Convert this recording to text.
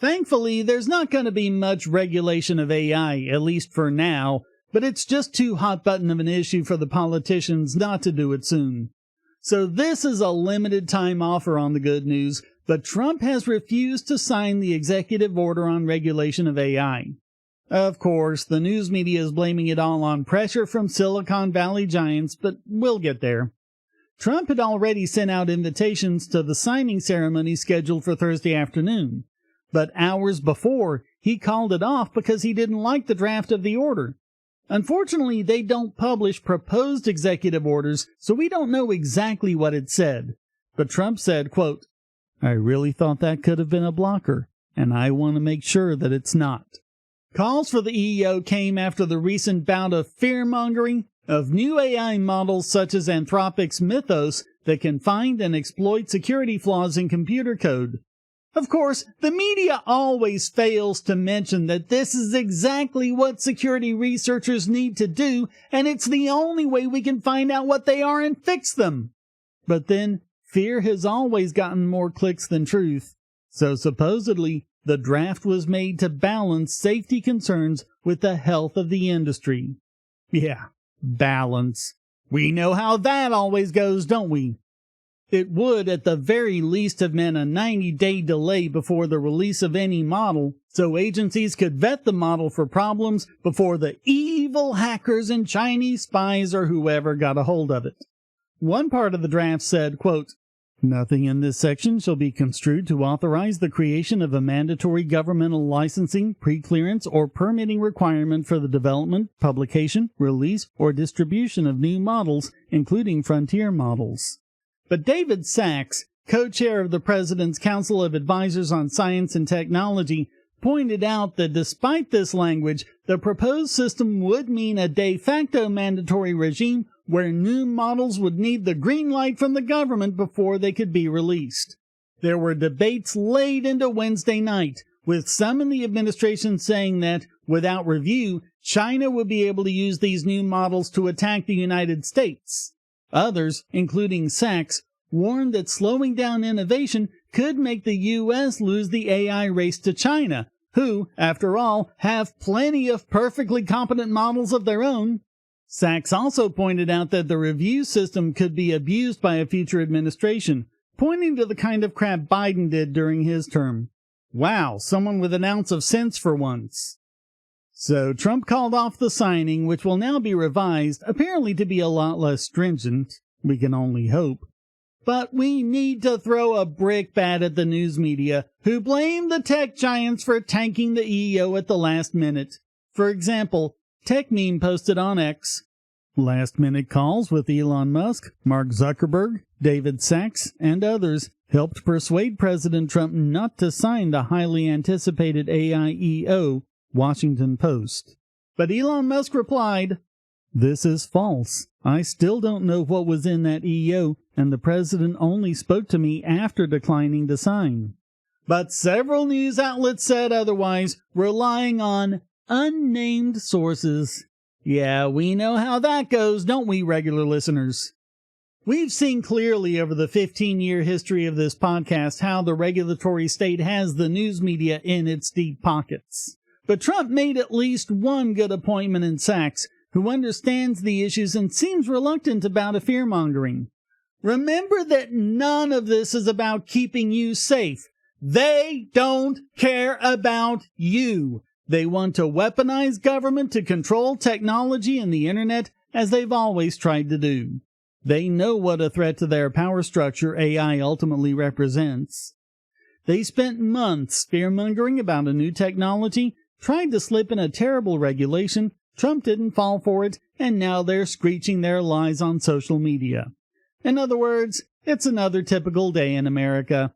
Thankfully, there's not going to be much regulation of AI, at least for now, but it's just too hot-button of an issue for the politicians not to do it soon. So this is a limited time offer on the good news, but Trump has refused to sign the executive order on regulation of AI. Of course, the news media is blaming it all on pressure from Silicon Valley giants, but we'll get there. Trump had already sent out invitations to the signing ceremony scheduled for Thursday afternoon, but hours before, he called it off because he didn't like the draft of the order. Unfortunately, they don't publish proposed executive orders, so we don't know exactly what it said. But Trump said, quote, "I really thought that could have been a blocker, and I want to make sure that it's not." Calls for the EEO came after the recent bout of fear-mongering of new AI models such as Anthropic's Mythos that can find and exploit security flaws in computer code. Of course, the media always fails to mention that this is exactly what security researchers need to do, and it's the only way we can find out what they are and fix them. But then, fear has always gotten more clicks than truth. So supposedly, the draft was made to balance safety concerns with the health of the industry. Yeah, balance. We know how that always goes, don't we? It would, at the very least, have meant a 90-day delay before the release of any model, so agencies could vet the model for problems before the evil hackers and Chinese spies or whoever got a hold of it. One part of the draft said, quote, "Nothing in this section shall be construed to authorize the creation of a mandatory governmental licensing, pre-clearance, or permitting requirement for the development, publication, release, or distribution of new models, including frontier models." But David Sachs, co-chair of the President's Council of Advisors on Science and Technology, pointed out that despite this language, the proposed system would mean a de facto mandatory regime where new models would need the green light from the government before they could be released. There were debates late into Wednesday night, with some in the administration saying that, without review, China would be able to use these new models to attack the United States. Others, including Sachs, warned that slowing down innovation could make the U.S. lose the AI race to China, who, after all, have plenty of perfectly competent models of their own. Sachs also pointed out that the review system could be abused by a future administration, pointing to the kind of crap Biden did during his term. Wow, someone with an ounce of sense for once. So Trump called off the signing, which will now be revised, apparently to be a lot less stringent. We can only hope. But we need to throw a brickbat at the news media, who blame the tech giants for tanking the EEO at the last minute. For example, TechMeme posted on X, "Last-minute calls with Elon Musk, Mark Zuckerberg, David Sachs, and others helped persuade President Trump not to sign the highly anticipated AIEO, Washington Post." But Elon Musk replied, "This is false. I still don't know what was in that EO, and the president only spoke to me after declining to sign." But several news outlets said otherwise, relying on unnamed sources. Yeah, we know how that goes, don't we, regular listeners? We've seen clearly over the 15-year history of this podcast how the regulatory state has the news media in its deep pockets. But Trump made at least one good appointment in Sachs, who understands the issues and seems reluctant about a fear-mongering. Remember that none of this is about keeping you safe. They don't care about you. They want to weaponize government to control technology and the internet, as they've always tried to do. They know what a threat to their power structure AI ultimately represents. They spent months fear-mongering about a new technology, tried to slip in a terrible regulation, Trump didn't fall for it, and now they're screeching their lies on social media. In other words, it's another typical day in America.